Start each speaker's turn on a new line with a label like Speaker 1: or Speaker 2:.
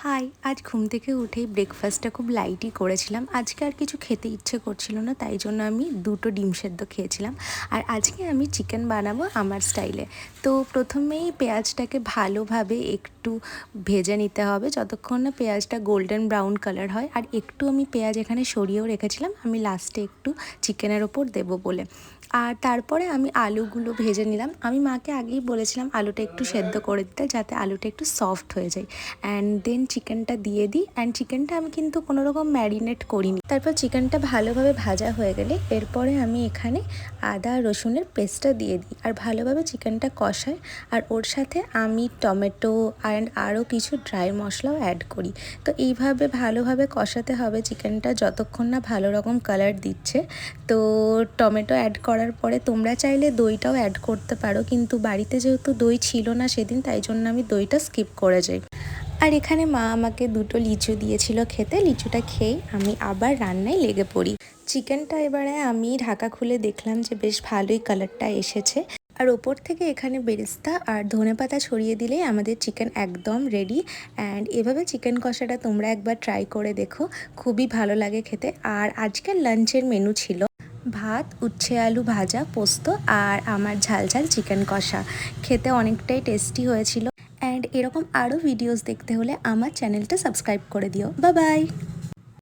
Speaker 1: High, আজ ঘুম থেকে উঠেই ব্রেকফাস্টটা খুব লাইটই করেছিলাম। আজকে আর কিছু খেতে ইচ্ছে করছিল না, তাই জন্য আমি 2টো ডিম সেদ্ধ খেয়েছিলাম। আর আজকে আমি চিকেন বানাবো আমার স্টাইলে। তো প্রথমেই পেঁয়াজটাকে ভালোভাবে একটু ভেজে নিতে হবে, যতক্ষণ না পেঁয়াজটা গোল্ডেন ব্রাউন কালার হয়। আর একটু আমি পেঁয়াজ এখানে সরিয়েও রেখেছিলাম, আমি লাস্টে একটু চিকেনের ওপর দেবো বলে। আর তারপরে আমি আলুগুলো ভেজে নিলাম। আমি মাকে আগেই বলেছিলাম আলুটা একটু সেদ্ধ করে দিতে, যাতে আলুটা একটু সফট হয়ে যায়। অ্যান্ড দেন চিকেনটা দিয়ে দিই। অ্যান্ড চিকেনটা আমি কিন্তু কোনো রকম ম্যারিনেট করিনি। তারপর চিকেনটা ভালোভাবে ভাজা হয়ে গেলে এরপরে আমি এখানে আদা রসুনের পেস্টটা দিয়ে দিই আর ভালোভাবে চিকেনটা কষাই। আর ওর সাথে আমি টমেটো অ্যান্ড আরও কিছু ড্রাই মশলাও অ্যাড করি। তো এইভাবে ভালোভাবে কষাতে হবে চিকেনটা যতক্ষণ না ভালো রকম কালার দিচ্ছে। তো টমেটো অ্যাড করার পরে তোমরা চাইলে দইটাও অ্যাড করতে পারো, কিন্তু বাড়িতে যেহেতু দই ছিল না সেদিন, তাই জন্য আমি দইটা স্কিপ করে যাই। আর এখানে মা আমাকে 2টো লিচু দিয়েছিল খেতে। লিচুটা খেয়ে আমি আবার রান্নায় লেগে পড়ি। চিকেনটা এবারে আমি ঢাকা খুলে দেখলাম যে বেশ ভালোই কালারটা এসেছে। আর ওপর থেকে এখানে বেরেস্তা আর ধনেপাতা ছড়িয়ে দিলেই আমাদের চিকেন একদম রেডি। অ্যান্ড এভাবে চিকেন কষাটা তোমরা একবার ট্রাই করে দেখো, খুবই ভালো লাগে খেতে। আর আজকের লাঞ্চের মেনু ছিল ভাত, উচ্ছে আলু ভাজা, পোস্ত আর আমার ঝাল ঝাল চিকেন কষা। খেতে অনেকটাই টেস্টি হয়েছিল। অ্যান্ড এরকম আরও ভিডিওস দেখতে হলে আমার চ্যানেলটা সাবস্ক্রাইব করে দিও। Bye bye.